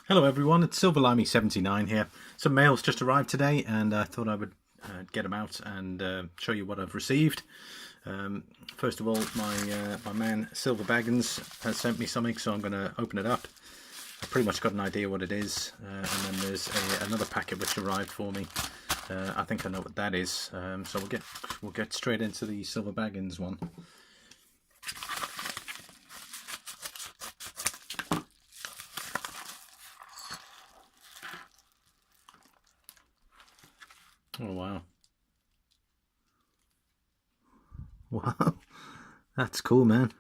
Hello everyone, it's Silver79 here. Some mail's just arrived today and I thought I would get them out and show you what I've received. First of all, my man Silver Baggins has sent me something, so I'm going to open it up. I've pretty much got an idea what it is, and then there's another packet which arrived for me. I think I know what that is, so we'll get straight into the Silver Baggins one. Oh wow. Wow. That's cool, man.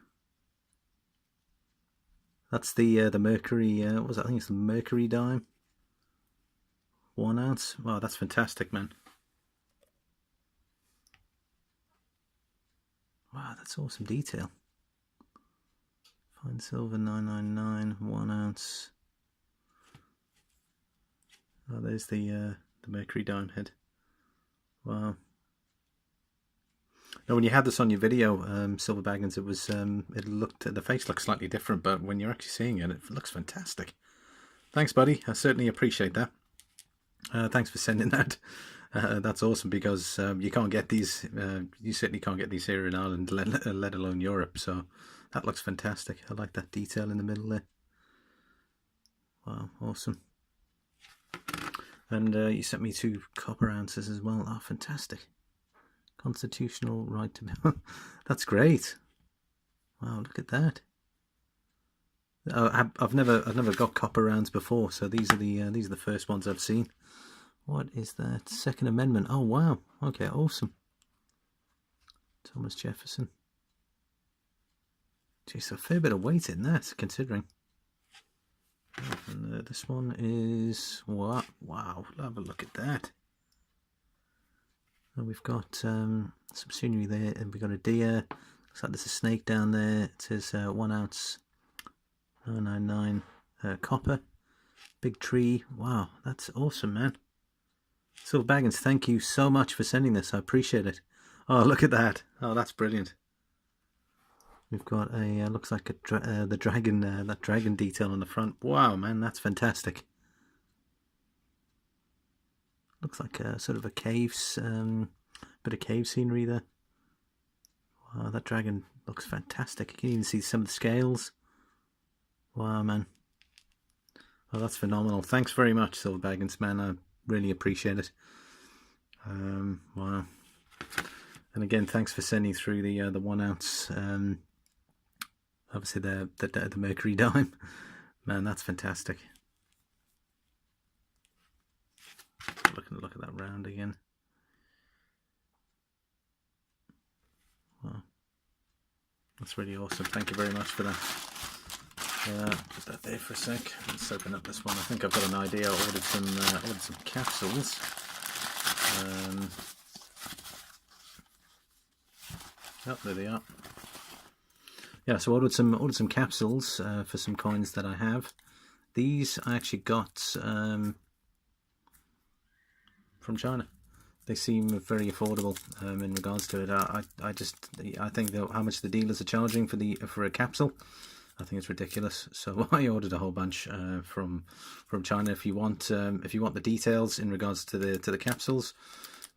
That's the Mercury, what was that? I think it's the Mercury dime. 1 ounce. Wow, that's fantastic, man. Wow, that's awesome detail. Fine silver 999, 1 ounce. Oh, there's the Mercury dime head. Wow. Now, when you had this on your video, Silver Baggins, it was the face looked slightly different, but when you're actually seeing it, it looks fantastic. Thanks, buddy. I certainly appreciate that. Thanks for sending that. That's awesome, because you can't get these. You certainly can't get these here in Ireland, let alone Europe. So that looks fantastic. I like that detail in the middle there. Wow, awesome. And you sent me 2 copper ounces as well. Oh, fantastic. Constitutional right to be. That's great. Wow, look at that. I've never got copper rounds before, so these are the first ones I've seen. What is that? Second Amendment. Oh wow. Okay, awesome. Thomas Jefferson. Jeez, a fair bit of weight in that, considering. And this one is what? Wow, have a look at that. And we've got some scenery there, and we've got a deer. Looks like there's a snake down there. It says 1 ounce 999 copper. Big tree. Wow, that's awesome, man. Silver Baggins, thank you so much for sending this. I appreciate it. Oh, look at that. Oh, that's brilliant. We've got a looks like the dragon, that dragon detail on the front. Wow, man, that's fantastic. Looks like a sort of a caves, bit of cave scenery there. Wow, that dragon looks fantastic. You can even see some of the scales. Wow, man. Oh, that's phenomenal. Thanks very much, Silver Baggins, man. I really appreciate it. Wow. And again, thanks for sending through the 1 ounce. Obviously the Mercury dime. Man, that's fantastic. Look at that round again. Wow, that's really awesome. Thank you very much for that. Put that there for a sec. Let's open up this one. I think I've got an idea. I ordered some capsules. Oh, there they are. Yeah, so I ordered some capsules for some coins that I have. These I actually got from China. They seem very affordable in regards to it. I think that how much the dealers are charging for a capsule, I think it's ridiculous. So I ordered a whole bunch from China. If you want the details in regards to the capsules,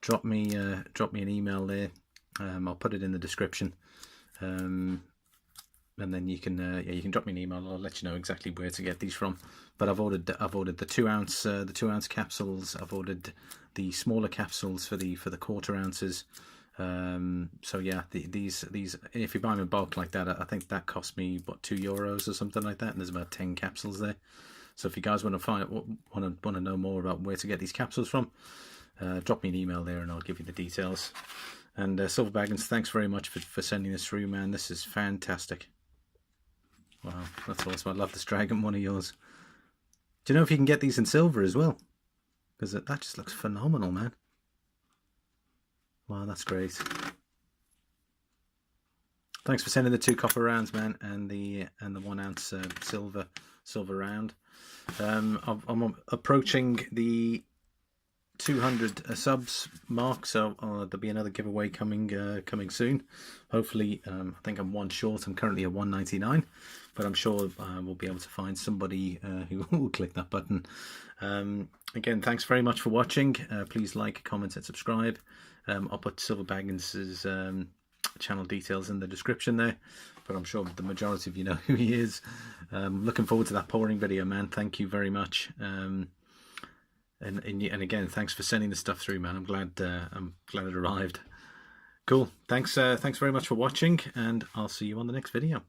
drop me an email there. I'll put it in the description. And then you can drop me an email. I'll let you know exactly where to get these from. But I've ordered the 2 ounce capsules. I've ordered the smaller capsules for the 1/4 ounces. So yeah, these if you buy them in bulk like that, I think that cost me what, €2 or something like that. And there's about 10 capsules there. So if you guys want to know more about where to get these capsules from, drop me an email there and I'll give you the details. And Silver Baggins, thanks very much for sending this through, man. This is fantastic. Wow, that's awesome. I love this dragon one of yours. Do you know if you can get these in silver as well? Because that just looks phenomenal, man. Wow, that's great. Thanks for sending the 2 copper rounds, man, and the 1 ounce silver round. I'm approaching the 200 subs mark, so there'll be another giveaway coming soon. Hopefully, I think I'm 1 short. I'm currently at 199, but I'm sure we'll be able to find somebody who will click that button. Again, thanks very much for watching. Please like, comment and subscribe. I'll put Silver Baggins's channel details in the description there, but I'm sure the majority of you know who he is. Looking forward to that pouring video, man. Thank you very much. And again, thanks for sending the stuff through, man. I'm glad it arrived. Cool. Thanks very much for watching, and I'll see you on the next video.